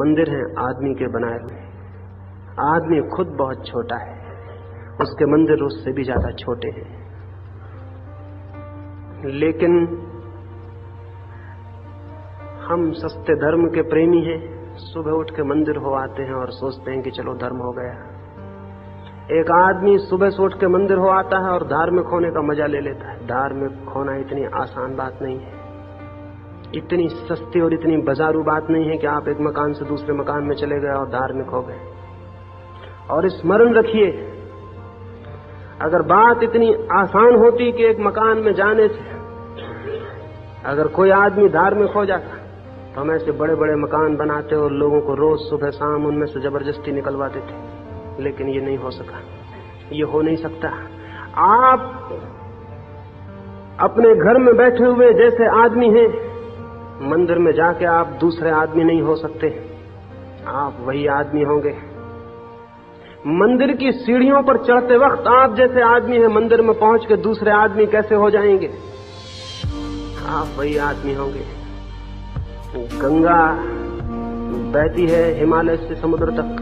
मंदिर हैं आदमी के बनाए हुए। आदमी खुद बहुत छोटा है, उसके मंदिर उससे भी ज्यादा छोटे हैं। लेकिन हम सस्ते धर्म के प्रेमी हैं, सुबह उठ के मंदिर हो आते हैं और सोचते हैं कि चलो धर्म हो गया। एक आदमी सुबह से उठ के मंदिर हो आता है और धार्मिक होने का मजा ले लेता है। धार्मिक होना इतनी आसान बात नहीं है, इतनी सस्ती और इतनी बाजारू बात नहीं है कि आप एक मकान से दूसरे मकान में चले गए और धार्मिक हो गए। और स्मरण रखिए, अगर बात इतनी आसान होती कि एक मकान में जाने से अगर कोई आदमी धार्मिक हो जाता तो हम ऐसे बड़े बड़े मकान बनाते और लोगों को रोज सुबह शाम उनमें से जबरदस्ती निकलवा देते। लेकिन ये नहीं हो सका, ये हो नहीं सकता। आप अपने घर में बैठे हुए जैसे आदमी हैं, मंदिर में जाके आप दूसरे आदमी नहीं हो सकते, आप वही आदमी होंगे। मंदिर की सीढ़ियों पर चढ़ते वक्त आप जैसे आदमी हैं, मंदिर में पहुंच के दूसरे आदमी कैसे हो जाएंगे? आप वही आदमी होंगे। गंगा बहती है हिमालय से समुद्र तक,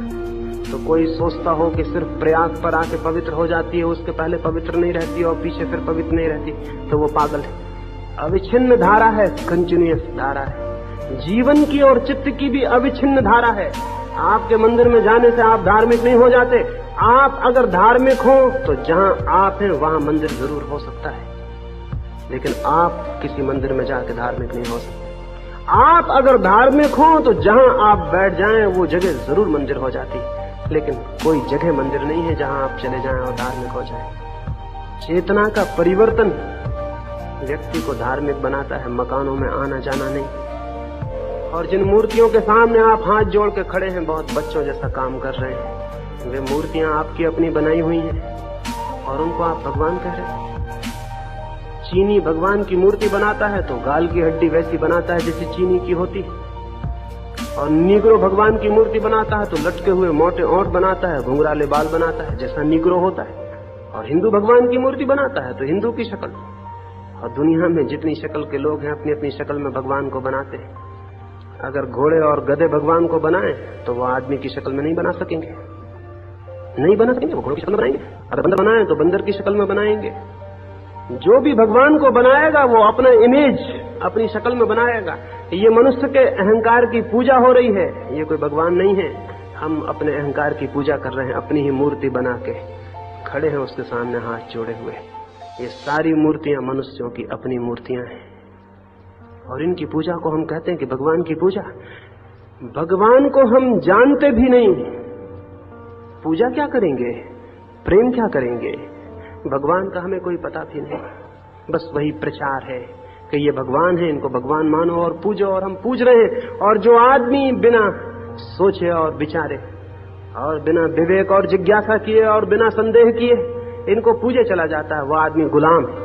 तो कोई सोचता हो कि सिर्फ प्रयाग पर आके पवित्र हो जाती है, उसके पहले पवित्र नहीं रहती और पीछे फिर पवित्र नहीं रहती, तो वो पागल है। अविच्छिन्न धारा है, कंटिन्यूअस धारा है। जीवन की और चित्त की भी अविच्छिन्न धारा है। आपके मंदिर में जाने से आप धार्मिक नहीं हो जाते। आप अगर धार्मिक हो तो जहां आप हैं वहां मंदिर जरूर हो सकता है, लेकिन आप किसी मंदिर में जाके धार्मिक नहीं हो सकते। आप अगर धार्मिक हो तो जहां आप बैठ जाएं वो जगह जरूर मंदिर हो जाती, लेकिन कोई जगह मंदिर नहीं है जहां आप चले जाएं और धार्मिक हो जाएं। चेतना का परिवर्तन व्यक्ति को धार्मिक बनाता है, मकानों में आना जाना नहीं। और जिन मूर्तियों के सामने आप हाथ जोड़ के खड़े हैं, बहुत बच्चों जैसा काम कर रहे हैं, वे मूर्तियां आपकी अपनी बनाई हुई हैं और उनको आप भगवान कह रहे हैं। चीनी भगवान की मूर्ति बनाता है तो गाल की हड्डी वैसी बनाता है जैसी चीनी की होती, और नीग्रो भगवान की मूर्ति बनाता है तो लटके हुए मोटे ओंठ बनाता है, घुंघराले बाल बनाता है जैसा नीग्रो होता है। और हिंदू भगवान की मूर्ति बनाता है तो हिंदू की शक्ल। और दुनिया में जितनी शक्ल के लोग हैं अपनी अपनी शक्ल में भगवान को बनाते हैं। अगर घोड़े और गधे भगवान को बनाएं तो वो आदमी की शक्ल में नहीं बना सकेंगे, नहीं बना सकेंगे, वो घोड़े की शक्ल में बनाएंगे। अगर बंदर बनाए तो बंदर की शक्ल में बनाएंगे। जो भी भगवान को बनाएगा वो अपना इमेज अपनी शक्ल में बनाएगा। ये मनुष्य के अहंकार की पूजा हो रही है, ये कोई भगवान नहीं है। हम अपने अहंकार की पूजा कर रहे हैं, अपनी ही मूर्ति बना के खड़े हैं उसके सामने हाथ जोड़े हुए। ये सारी मूर्तियां मनुष्यों की अपनी मूर्तियां हैं और इनकी पूजा को हम कहते हैं कि भगवान की पूजा। भगवान को हम जानते भी नहीं, पूजा क्या करेंगे, प्रेम क्या करेंगे? भगवान का हमें कोई पता भी नहीं, बस वही प्रचार है कि ये भगवान है, इनको भगवान मानो और पूजो, और हम पूज रहे हैं। और जो आदमी बिना सोचे और विचारे और बिना विवेक और जिज्ञासा किए और बिना संदेह किए इनको पूजे चला जाता है, वो आदमी गुलाम है,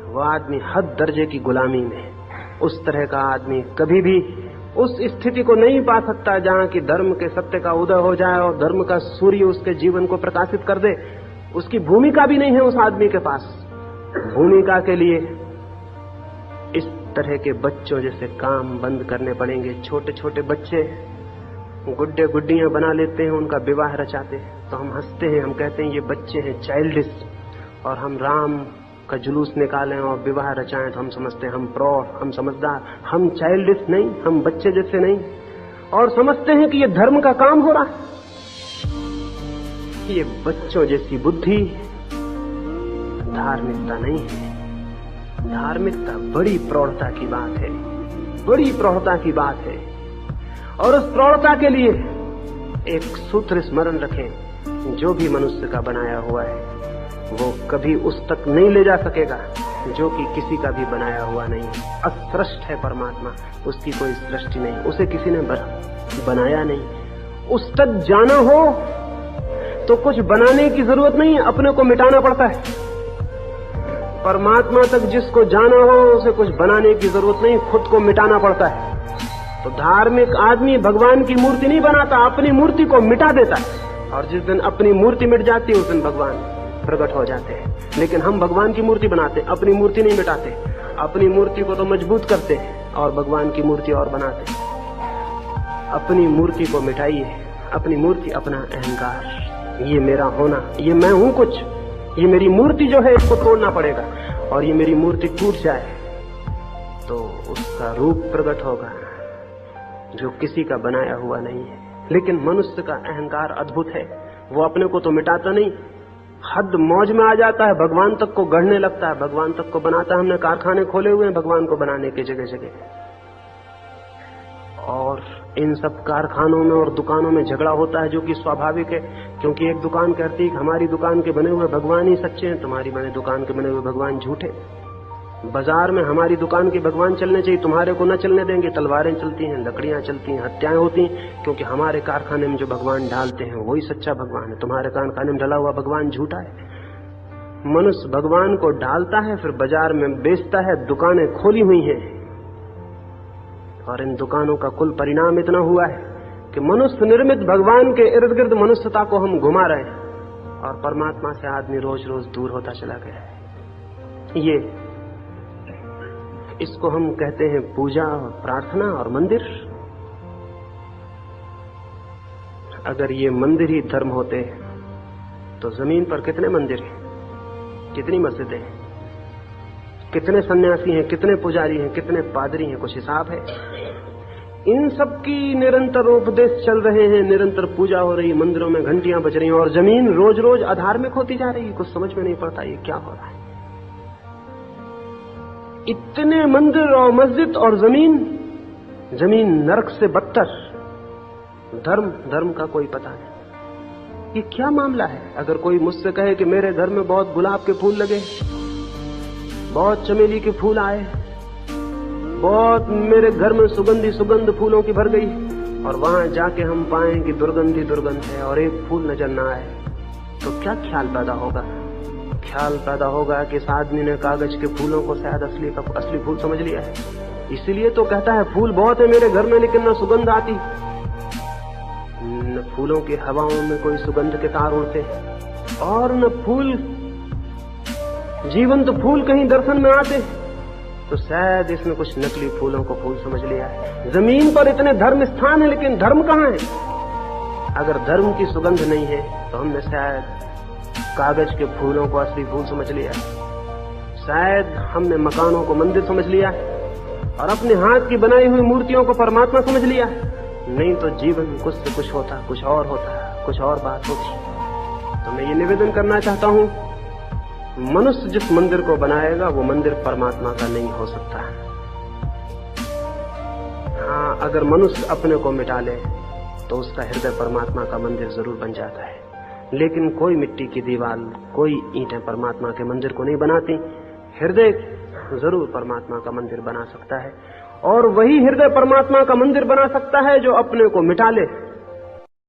वो आदमी हद दर्जे की गुलामी में है। उस तरह का आदमी कभी भी उस स्थिति को नहीं पा सकता जहां की धर्म के सत्य का उदय हो जाए और धर्म का सूर्य उसके जीवन को प्रकाशित कर दे। उसकी भूमिका भी नहीं है उस आदमी के पास। भूमिका के लिए इस तरह के बच्चों जैसे काम बंद करने पड़ेंगे। छोटे छोटे बच्चे गुड्डे गुड्डियां बना लेते हैं, उनका विवाह रचाते हैं तो हम हंसते हैं, हम कहते हैं ये बच्चे हैं चाइल्डिश। और हम राम का जुलूस निकालें और विवाह रचाएं तो हम समझते हैं हम प्रौढ़, हम समझदार। हम चाइल्डिश नहीं, हम बच्चे जैसे नहीं, और समझते हैं कि ये धर्म का काम हो रहा है। ये बच्चों जैसी बुद्धि धार्मिकता नहीं है। धार्मिकता बड़ी प्रौढ़ता की बात है, बड़ी प्रौढ़ता की बात है। और उस प्रौढ़ता के लिए एक सूत्र स्मरण रखें, जो भी मनुष्य का बनाया हुआ है वो कभी उस तक नहीं ले जा सकेगा जो कि किसी का भी बनाया हुआ नहीं है। असृष्ट है परमात्मा, उसकी कोई सृष्टि नहीं, उसे किसी ने बनाया नहीं। उस तक जाना हो तो कुछ बनाने की जरूरत नहीं है, अपने को मिटाना पड़ता है। परमात्मा तक जिसको जाना हो उसे कुछ बनाने की जरूरत नहीं, खुद को मिटाना पड़ता है। तो धार्मिक आदमी भगवान की मूर्ति नहीं बनाता, अपनी मूर्ति को मिटा देता है। और जिस दिन अपनी मूर्ति मिट जाती है उस दिन भगवान प्रकट हो जाते हैं। लेकिन हम भगवान की मूर्ति बनाते, अपनी मूर्ति नहीं मिटाते। अपनी मूर्ति को तो मजबूत करते हैं और भगवान की मूर्ति और बनाते हैं। अपनी मूर्ति को मिटाइए। अपनी मूर्ति, अपना अहंकार, ये मेरा होना, ये मैं हूं कुछ, ये मेरी मूर्ति जो है इसको तोड़ना पड़ेगा। और ये मेरी मूर्ति टूट जाए तो उसका रूप प्रकट होगा जो किसी का बनाया हुआ नहीं है। लेकिन मनुष्य का अहंकार अद्भुत है, वो अपने को तो मिटाता नहीं, हद मौज में आ जाता है, भगवान तक को गढ़ने लगता है, भगवान तक को बनाता है। हमने कारखाने खोले हुए हैं भगवान को बनाने के जगह जगह, और इन सब कारखानों में और दुकानों में झगड़ा होता है जो कि स्वाभाविक है, क्योंकि एक दुकान कहती है कि हमारी दुकान के बने हुए भगवान ही सच्चे हैं, तुम्हारी बने दुकान के बने हुए भगवान झूठे। बाजार में हमारी दुकान के भगवान चलने चाहिए, तुम्हारे को न चलने देंगे, तलवारें चलती हैं, लकड़ियां चलती हैं, हत्याएं होती हैं, क्योंकि हमारे कारखाने में जो भगवान डालते हैं वही सच्चा भगवान है, तुम्हारे कारखाने में डला हुआ भगवान झूठा है। मनुष्य भगवान को डालता है, फिर बाजार में बेचता है, दुकानें खोली हुई हैं, और इन दुकानों का कुल परिणाम इतना हुआ है कि मनुष्य निर्मित भगवान के इर्द गिर्द मनुष्यता को हम घुमा रहे हैं, और परमात्मा से आदमी रोज रोज दूर होता चला गया है। ये इसको हम कहते हैं पूजा और प्रार्थना और मंदिर। अगर ये मंदिर ही धर्म होते तो जमीन पर कितने मंदिर हैं, कितनी मस्जिदें हैं, कितने सन्यासी हैं, कितने पुजारी हैं, कितने पादरी हैं, कुछ हिसाब है? इन सब की निरंतर उपदेश चल रहे हैं, निरंतर पूजा हो रही, मंदिरों में घंटियां बज रही हैं, और जमीन रोज रोज अधार्मिक होती जा रही है। कुछ समझ में नहीं पड़ता ये क्या हो रहा है। इतने मंदिर और मस्जिद और जमीन नरक से बदतर, धर्म का कोई पता नहीं। ये क्या मामला है? अगर कोई मुझसे कहे कि मेरे घर में बहुत गुलाब के फूल लगे, बहुत चमेली के फूल आए, बहुत मेरे घर में सुगंध फूलों की भर गई, और वहां जाके हम पाएं कि दुर्गंध है और एक फूल नजर ना आए, तो क्या ख्याल पैदा होगा? ख्याल पैदा होगा कि इस आदमी ने कागज के फूलों को शायद असली फूल समझ लिया है। इसीलिए तो कहता है फूल बहुत है मेरे घर में, लेकिन न सुगंध आती, न फूलों की हवाओं में कोई सुगंध के तार उड़ते, और न फूल, जीवंत फूल कहीं दर्शन में आते। तो शायद इसने कुछ नकली फूलों को फूल समझ लिया है। जमीन पर इतने धर्म स्थान है, लेकिन धर्म कहाँ है? अगर धर्म की सुगंध नहीं है तो हमने शायद कागज के फूलों को असली फूल समझ लिया, शायद हमने मकानों को मंदिर समझ लिया, और अपने हाथ की बनाई हुई मूर्तियों को परमात्मा समझ लिया। नहीं तो जीवन कुछ से कुछ होता, कुछ और होता, कुछ और बात होती। तो मैं ये निवेदन करना चाहता हूं, मनुष्य जिस मंदिर को बनाएगा वो मंदिर परमात्मा का नहीं हो सकता। हाँ, अगर मनुष्य अपने को मिटा ले तो उसका हृदय परमात्मा का मंदिर जरूर बन जाता है, लेकिन कोई मिट्टी की दीवार, कोई ईंटें परमात्मा के मंदिर को नहीं बनाती। हृदय जरूर परमात्मा का मंदिर बना सकता है, और वही हृदय परमात्मा का मंदिर बना सकता है जो अपने को मिटा ले।